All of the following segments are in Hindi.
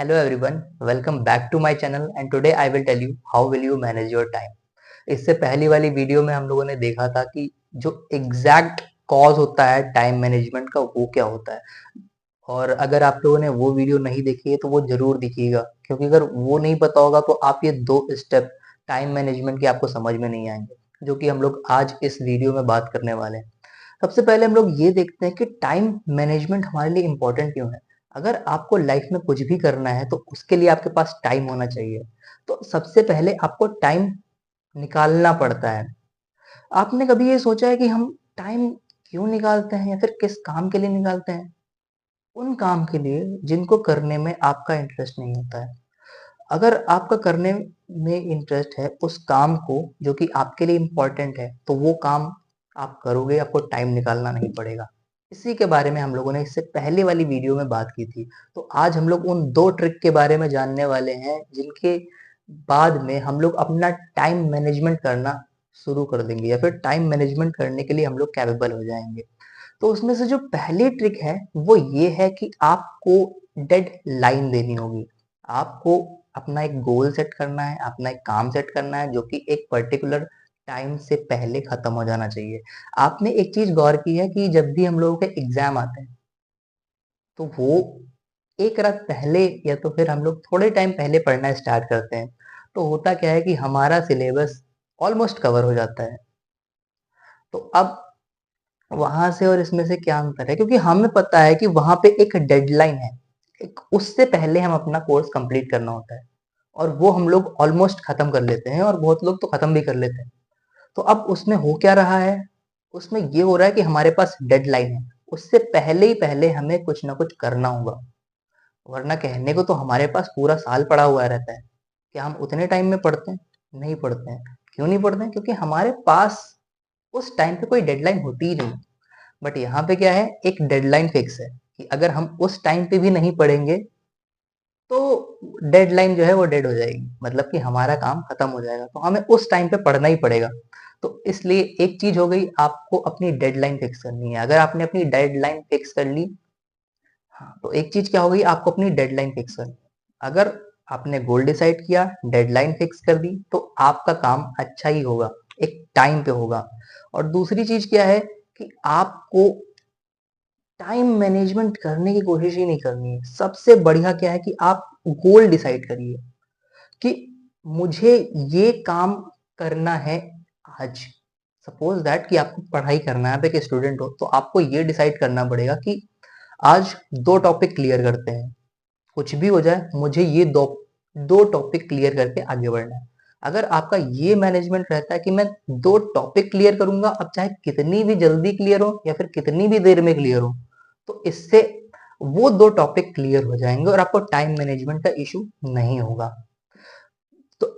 Hello everyone, welcome back to my channel and today I will tell you how will you manage your time. इससे पहली वाली वीडियो में हम लोगों ने देखा था कि जो एग्जैक्ट कॉज होता है टाइम मैनेजमेंट का वो क्या होता है। और अगर आप लोगों ने वो वीडियो नहीं देखी है तो वो जरूर देखिएगा, क्योंकि अगर वो नहीं पता होगा तो आप ये दो स्टेप टाइम मैनेजमेंट के आपको समझ में नहीं आएंगे, जो कि हम लोग आज इस वीडियो में बात करने वाले हैं। सबसे पहले हम लोग ये देखते हैं कि टाइम मैनेजमेंट हमारे लिए इम्पोर्टेंट क्यों है। अगर आपको लाइफ में कुछ भी करना है तो उसके लिए आपके पास टाइम होना चाहिए। तो सबसे पहले आपको टाइम निकालना पड़ता है। आपने कभी ये सोचा है कि हम टाइम क्यों निकालते हैं या फिर किस काम के लिए निकालते हैं? उन काम के लिए जिनको करने में आपका इंटरेस्ट नहीं होता है। अगर आपका करने में इंटरेस्ट है उस काम को जो कि आपके लिए इम्पोर्टेंट है, तो वो काम आप करोगे, आपको टाइम निकालना नहीं पड़ेगा। इसी के बारे में हम लोगों ने इससे पहले वाली वीडियो में बात की थी। तो आज हम लोग उन दो ट्रिक के बारे में जानने वाले हैं जिनके बाद में हम लोग अपना टाइम मैनेजमेंट करना शुरू कर देंगे या फिर टाइम मैनेजमेंट करने के लिए हम लोग कैपेबल हो जाएंगे। तो उसमें से जो पहली ट्रिक है वो ये है कि आपको डेड लाइन देनी होगी। आपको अपना एक गोल सेट करना है, अपना एक काम सेट करना है जो कि एक पर्टिकुलर टाइम से पहले खत्म हो जाना चाहिए। आपने एक चीज गौर की है कि जब भी हम लोगों के एग्जाम आते हैं तो वो एक रात पहले या तो फिर हम लोग थोड़े टाइम पहले पढ़ना स्टार्ट करते हैं। तो होता क्या है कि हमारा सिलेबस ऑलमोस्ट कवर हो जाता है। तो अब वहां से और इसमें से क्या अंतर है, क्योंकि हमें पता है कि वहां पे एक डेडलाइन है, एक उससे पहले हम अपना कोर्स कंप्लीट करना होता है। और वो हम लोग ऑलमोस्ट खत्म कर लेते हैं और बहुत लोग तो खत्म भी कर लेते हैं। तो अब उसमें हो क्या रहा है, उसमें ये हो रहा है कि हमारे पास डेडलाइन है, उससे पहले ही पहले हमें कुछ ना कुछ करना होगा। वरना कहने को तो हमारे पास पूरा साल पड़ा हुआ रहता है। क्या हम उतने टाइम में पढ़ते हैं? नहीं पढ़ते हैं। क्यों नहीं पढ़ते हैं? क्योंकि हमारे पास उस टाइम पे कोई डेडलाइन होती ही नहीं। बट यहाँ पे क्या है, एक डेडलाइन फिक्स है कि अगर हम उस टाइम पे भी नहीं पढ़ेंगे तो डेडलाइन जो है वो डेड हो जाएगी, मतलब कि हमारा काम खत्म हो जाएगा। तो हमें उस टाइम पे पढ़ना ही पड़ेगा। तो इसलिए एक चीज हो गई, आपको अपनी डेडलाइन फिक्स करनी है। अगर आपने अपनी डेडलाइन फिक्स कर ली, हाँ, तो एक चीज क्या हो गई, आपको अपनी डेडलाइन फिक्स करनी है। अगर आपने गोल डिसाइड किया, डेडलाइन फिक्स कर दी, तो आपका काम अच्छा ही होगा, एक टाइम पे होगा। और दूसरी चीज क्या है कि आपको टाइम मैनेजमेंट करने की कोशिश ही नहीं करनी है। सबसे बढ़िया क्या है कि आप गोल डिसाइड करिए कि मुझे ये काम करना है आज। सपोज दैट कि आपको पढ़ाई करना है, आप एक स्टूडेंट हो, तो आपको ये डिसाइड करना पड़ेगा कि आज दो टॉपिक क्लियर करते हैं। कुछ भी हो जाए, मुझे ये दो दो टॉपिक क्लियर करके आगे बढ़ना है। अगर आपका ये मैनेजमेंट रहता है कि मैं दो टॉपिक क्लियर करूंगा, अब चाहे कितनी भी जल्दी क्लियर हो या फिर कितनी भी देर में क्लियर हो, तो इससे वो दो टॉपिक क्लियर हो जाएंगे और आपको टाइम मैनेजमेंट का इशू नहीं होगा। तो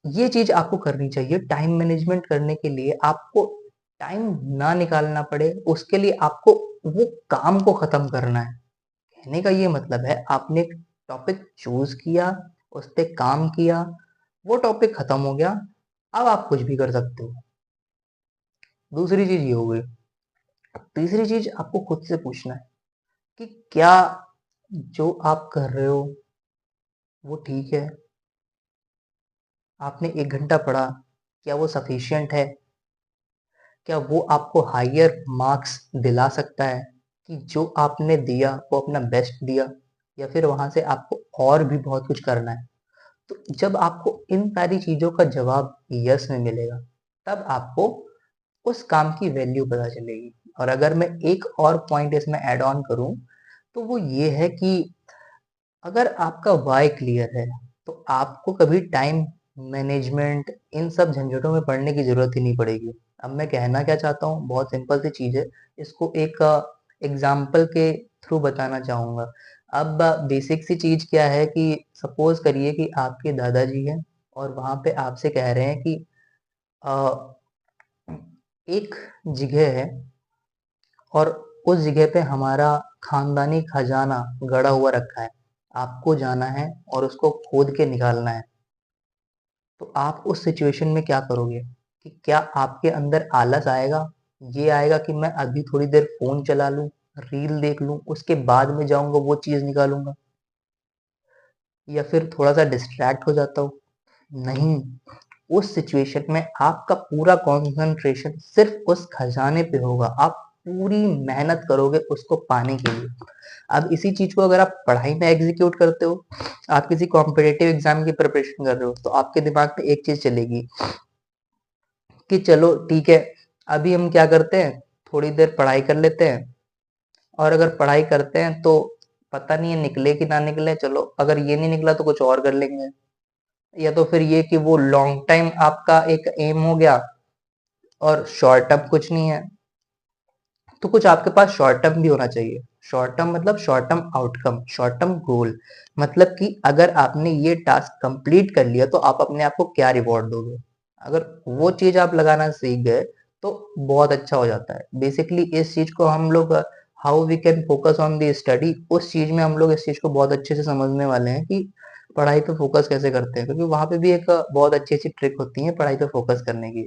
ये चीज आपको करनी चाहिए। टाइम मैनेजमेंट करने के लिए आपको टाइम ना निकालना पड़े, उसके लिए आपको वो काम को खत्म करना है। कहने का ये मतलब है, आपने एक टॉपिक चूज किया, उस पे काम किया, वो टॉपिक खत्म हो गया, अब आप कुछ भी कर सकते हो। दूसरी चीज ये हो गई। तीसरी चीज आपको खुद से पूछना है कि क्या जो आप कर रहे हो वो ठीक है? आपने 1 घंटा पढ़ा, क्या वो सफिशियंट है? क्या वो आपको हायर मार्क्स दिला सकता है कि जो आपने दिया वो अपना बेस्ट दिया, या फिर वहां से आपको और भी बहुत कुछ करना है? तो जब आपको इन सारी चीजों का जवाब यस में मिलेगा, तब आपको उस काम की वैल्यू पता चलेगी। और अगर मैं एक और पॉइंट इसमें ऐड ऑन करूं, तो वो ये है कि अगर आपका वाई क्लियर है तो आपको कभी टाइम मैनेजमेंट इन सब झंझटों में पड़ने की जरूरत ही नहीं पड़ेगी। अब मैं कहना क्या चाहता हूँ, बहुत सिंपल सी चीज है। इसको एक एग्जाम्पल के थ्रू बताना चाहूंगा। अब बेसिक सी चीज क्या है कि सपोज करिए कि आपके दादाजी हैं और वहां पे आपसे कह रहे हैं कि अ, एक जगह है और उस जगह पे हमारा खानदानी खजाना गड़ा हुआ रखा है, आपको जाना है और उसको खोद के निकालना है। तो आप उस सिचुएशन में क्या करोगे? कि क्या आपके अंदर आलस आएगा, ये आएगा कि मैं अभी थोड़ी देर फोन चला लूं, रील देख लूं, उसके बाद में जाऊंगा वो चीज निकालूंगा? या फिर थोड़ा-सा डिस्ट्रैक्ट हो जाता हूँ? नहीं, उस सिचुएशन में आपका पूरा कंसंट्रेशन सिर्फ़ उस खजाने पे होगा। आप पूरी मेहनत करोगे उसको पाने के लिए। अब इसी चीज़ को अगर आप पढ़ाई में एग्ज़ीक्यूट करते हो, आप किसी कॉम्पिटिटिव एग्ज़ाम की प्रिपरेशन कर रहे हो, तो आपके दिमाग में एक चीज़ चलेगी कि चलो ठीक है, अभी हम क्या करते हैं, थोड़ी देर पढ़ाई कर लेते हैं और अगर पढ़ाई करते हैं तो पता नहीं है निकले कि ना निकले, चलो अगर ये नहीं निकला तो कुछ और कर लेंगे। या तो फिर ये कि वो लॉन्ग टाइम आपका एक एम हो गया और शॉर्ट टर्म कुछ नहीं है, तो कुछ आपके पास शॉर्ट टर्म भी होना चाहिए। शॉर्ट टर्म मतलब short term outcome, short term goal, मतलब कि अगर आपने ये टास्क कंप्लीट कर लिया तो आप अपने आप को क्या रिवॉर्ड दोगे। अगर वो चीज आप लगाना सीख गए तो बहुत अच्छा हो जाता है। बेसिकली इस चीज को हम लोग how we can focus on the study, उस चीज में हम लोग इस चीज को बहुत अच्छे से समझने वाले हैं कि पढ़ाई पे फोकस कैसे करते हैं, क्योंकि वहां पे भी एक बहुत अच्छी अच्छी ट्रिक होती है पढ़ाई पे फोकस करने की।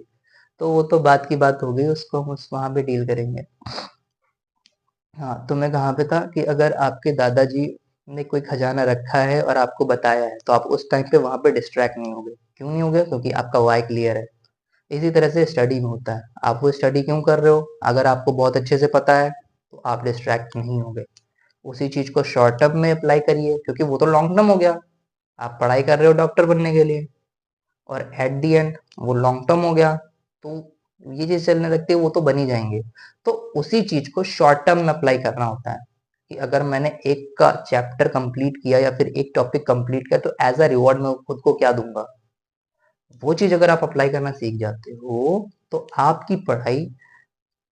तो वो तो बात की बात हो गई, उसको हम उस वहां पे डील करेंगे। हाँ, तो मैं कहाँ पे था कि अगर आपके दादाजी ने कोई खजाना रखा है और आपको बताया है तो आप उस टाइम पे वहां पे डिस्ट्रैक्ट नहीं होगे। क्यों नहीं होगे? क्योंकि आपका वाई क्लियर है। इसी तरह से स्टडी में होता है, आप वो स्टडी क्यों कर रहे हो? अगर आपको बहुत अच्छे से पता है तो आप डिस्ट्रैक्ट नहीं होगे। उसी चीज को शॉर्ट टर्म में अप्लाई करिए, क्योंकि वो तो लॉन्ग टर्म हो गया। आप पढ़ाई कर रहे हो डॉक्टर बनने के लिए, और एट द एंड वो लॉन्ग टर्म हो गया, तो ये चीज चलने लगती है, वो तो बन ही जाएंगे। तो उसी चीज को शॉर्ट टर्म में अप्लाई करना होता है कि अगर मैंने एक का चैप्टर कंप्लीट किया या फिर एक टॉपिक कंप्लीट किया तो एज अ रिवॉर्ड मैं खुद को क्या दूंगा। वो चीज अगर आप अप्लाई करना सीख जाते हो तो आपकी पढ़ाई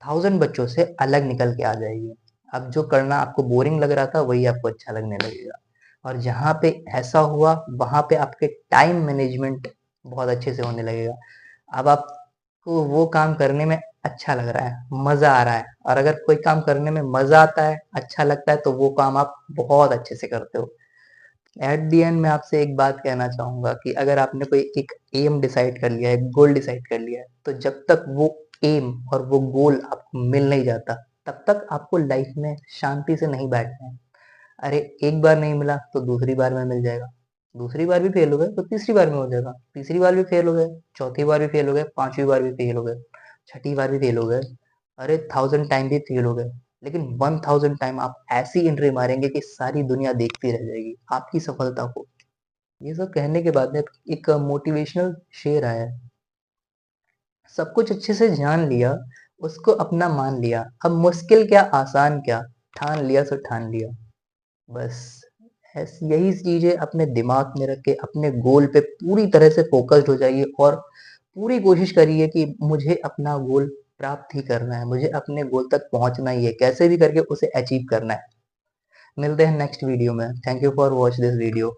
1000 बच्चों से अलग निकल के आ जाएगी। अब जो करना आपको बोरिंग लग रहा था वही आपको अच्छा लगने लगेगा। और जहाँ पे ऐसा हुआ वहां पे आपके टाइम मैनेजमेंट बहुत अच्छे से होने लगेगा। अब आपको वो काम करने में अच्छा लग रहा है, मजा आ रहा है, और अगर कोई काम करने में मजा आता है, अच्छा लगता है, तो वो काम आप बहुत अच्छे से करते हो। एट द एंड मैं आपसे एक बात कहना चाहूंगा कि अगर आपने कोई एक एम डिसाइड कर लिया है, एक गोल डिसाइड कर लिया है, तो जब तक वो एम और वो गोल आपको मिल नहीं जाता तब तक आपको लाइफ में शांति से नहीं बैठना है। अरे एक बार नहीं मिला तो दूसरी बार में मिल जाएगा, दूसरी बार भी फेल हो गए तो तीसरी बार में हो जाएगा, तीसरी बार भी फेल हो गए, चौथी बार भी फेल हो गए, पांचवी बार भी फेल हो गए, छठी बार भी फेल हो गए, अरे 1000 टाइम भी फेल हो गए, लेकिन 1000 टाइम आप ऐसी एंट्री मारेंगे कि सारी दुनिया देखती रह जाएगी आपकी सफलता को। ये सब कहने के बाद में एक मोटिवेशनल शेर आया है, सब कुछ अच्छे से जान लिया, उसको अपना मान लिया, अब मुश्किल क्या आसान क्या, ठान लिया सो ठान लिया। बस ऐसी यही चीजें अपने दिमाग में रख के अपने गोल पे पूरी तरह से फोकस्ड हो जाइए और पूरी कोशिश करिए कि मुझे अपना गोल प्राप्त ही करना है, मुझे अपने गोल तक पहुंचना ही है, कैसे भी करके उसे अचीव करना है। मिलते हैं नेक्स्ट वीडियो में। Thank you for watch this video.